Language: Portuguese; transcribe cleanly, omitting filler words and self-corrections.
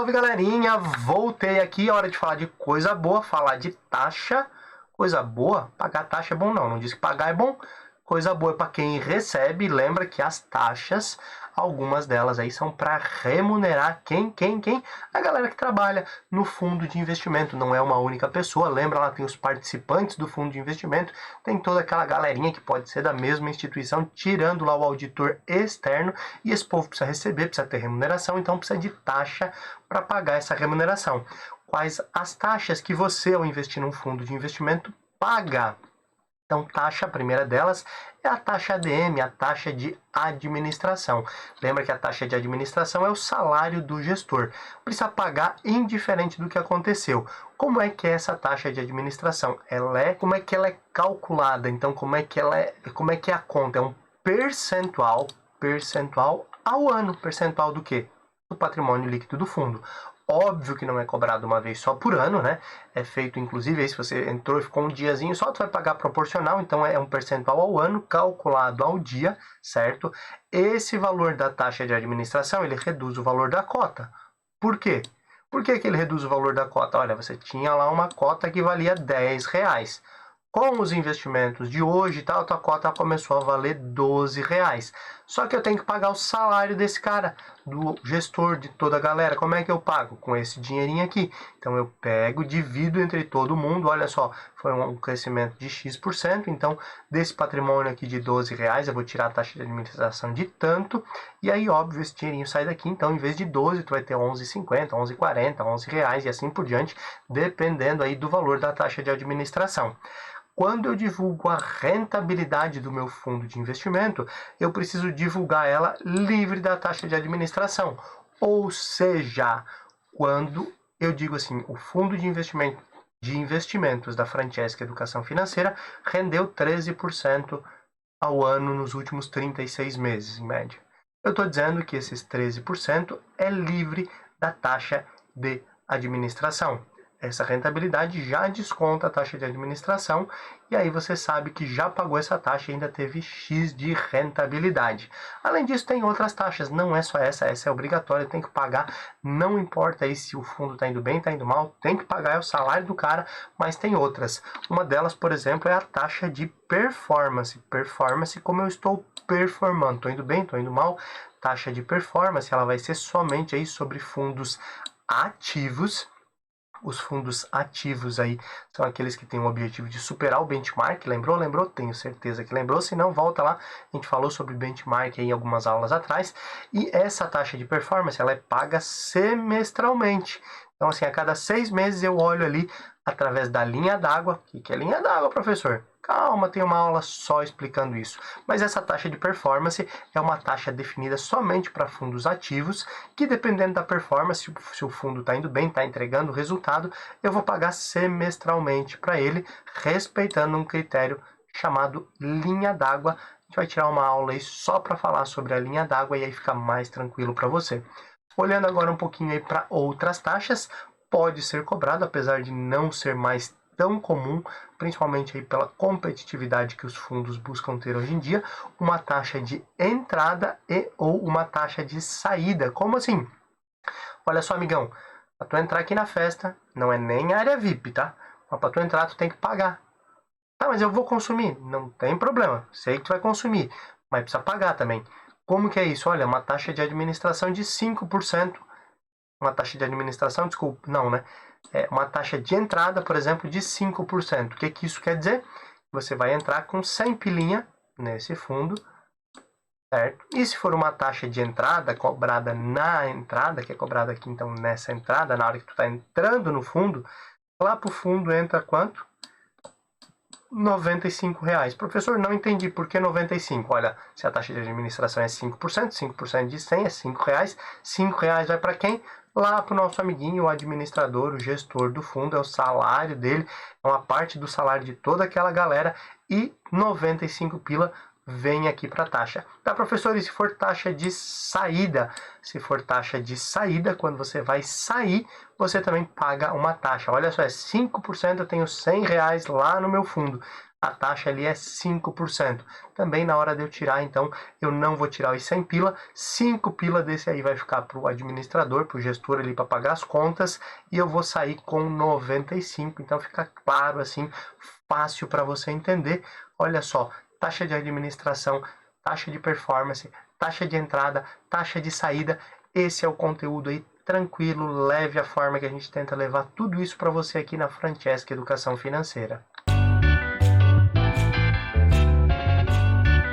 Salve, galerinha! Voltei aqui, hora de falar de coisa boa, falar de taxa. Coisa boa, pagar taxa é bom não diz que pagar é bom. Coisa boa é para quem recebe. Lembra que as taxas, algumas delas aí são para remunerar quem? A galera que trabalha no fundo de investimento. Não é uma única pessoa. Lembra, lá tem os participantes do fundo de investimento. Tem toda aquela galerinha que pode ser da mesma instituição, tirando lá o auditor externo. E esse povo precisa receber, precisa ter remuneração, então precisa de taxa para pagar essa remuneração. Quais as taxas que você, ao investir num fundo de investimento, paga? Então, taxa, a primeira delas, é a taxa ADM, a taxa de administração. Lembra que a taxa de administração é o salário do gestor. Precisa pagar indiferente do que aconteceu. Como é que é essa taxa de administração? Como é que ela é calculada? Então, como é que é a conta? É um percentual ao ano. Percentual do quê? Do patrimônio líquido do fundo. Óbvio que não é cobrado uma vez só por ano, né? É feito, inclusive, aí se você entrou e ficou um diazinho só, tu vai pagar proporcional, então é um percentual ao ano, calculado ao dia, certo? Esse valor da taxa de administração, ele reduz o valor da cota. Por quê? Por que ele reduz o valor da cota? Olha, você tinha lá uma cota que valia R$10. Com os investimentos de hoje e tal, a tua cota começou a valer R$12. Só que eu tenho que pagar o salário desse cara, do gestor, de toda a galera. Como é que eu pago? Com esse dinheirinho aqui. Então eu pego, divido entre todo mundo. Olha só, foi um crescimento de X%. Então, desse patrimônio aqui de R$12, eu vou tirar a taxa de administração de tanto. E aí, óbvio, esse dinheirinho sai daqui. Então, em vez de 12, tu vai ter 11,50, 11,40, R$11 e assim por diante, dependendo aí do valor da taxa de administração. Quando eu divulgo a rentabilidade do meu fundo de investimento, eu preciso divulgar ela livre da taxa de administração. Ou seja, quando eu digo assim, o fundo de investimentos da Francesca Educação Financeira rendeu 13% ao ano nos últimos 36 meses, em média. Eu estou dizendo que esses 13% é livre da taxa de administração. Essa rentabilidade já desconta a taxa de administração e aí você sabe que já pagou essa taxa e ainda teve X de rentabilidade. Além disso, tem outras taxas, não é só essa é obrigatória, tem que pagar, não importa aí se o fundo está indo bem, está indo mal, tem que pagar, é o salário do cara, mas tem outras. Uma delas, por exemplo, é a taxa de performance. Performance, como eu estou performando, estou indo bem, estou indo mal. Taxa de performance, ela vai ser somente aí sobre fundos ativos. Os fundos ativos aí são aqueles que têm o objetivo de superar o benchmark. Lembrou? Lembrou? Tenho certeza que lembrou. Se não, volta lá. A gente falou sobre benchmark aí algumas aulas atrás. E essa taxa de performance, ela é paga semestralmente. Então, assim, a cada 6 meses eu olho ali através da linha d'água. O que é linha d'água, professor? Calma, tem uma aula só explicando isso. Mas essa taxa de performance é uma taxa definida somente para fundos ativos, que dependendo da performance, se o fundo está indo bem, está entregando resultado, eu vou pagar semestralmente para ele, respeitando um critério chamado linha d'água. A gente vai tirar uma aula aí só para falar sobre a linha d'água e aí fica mais tranquilo para você. Olhando agora um pouquinho aí para outras taxas, pode ser cobrado, apesar de não ser mais tão comum, principalmente aí pela competitividade que os fundos buscam ter hoje em dia, uma taxa de entrada ou uma taxa de saída. Como assim? Olha só, amigão, para tu entrar aqui na festa, não é nem área VIP, tá? Mas para tu entrar, tu tem que pagar. Tá, mas eu vou consumir. Não tem problema, sei que tu vai consumir, mas precisa pagar também. Como que é isso? Olha, uma taxa de administração de 5%. Uma taxa de administração, desculpa, não, né? É uma taxa de entrada, por exemplo, de 5%. O que isso quer dizer? Você vai entrar com 100 pilinha nesse fundo, certo? E se for uma taxa de entrada cobrada na entrada, que é cobrada aqui então nessa entrada, na hora que tu está entrando no fundo, lá para o fundo entra quanto? R$95. Professor, não entendi por que 95. Olha, se a taxa de administração é 5%, 5% de 100 é R$5. R$5 vai para quem? Lá para o nosso amiguinho, o administrador, o gestor do fundo, é o salário dele, é uma parte do salário de toda aquela galera e 95 pila vem aqui para a taxa. Tá, professor, e se for taxa de saída? Se for taxa de saída, quando você vai sair, você também paga uma taxa. Olha só, é 5%, eu tenho R$100 lá no meu fundo. a taxa ali é 5%. Também na hora de eu tirar, então, eu não vou tirar os 100 pila, 5 pila desse aí vai ficar para o administrador, para o gestor ali para pagar as contas, e eu vou sair com 95. Então fica claro assim, fácil para você entender. Olha só, taxa de administração, taxa de performance, taxa de entrada, taxa de saída. Esse é o conteúdo aí tranquilo, leve, a forma que a gente tenta levar tudo isso para você aqui na Francesca Educação Financeira.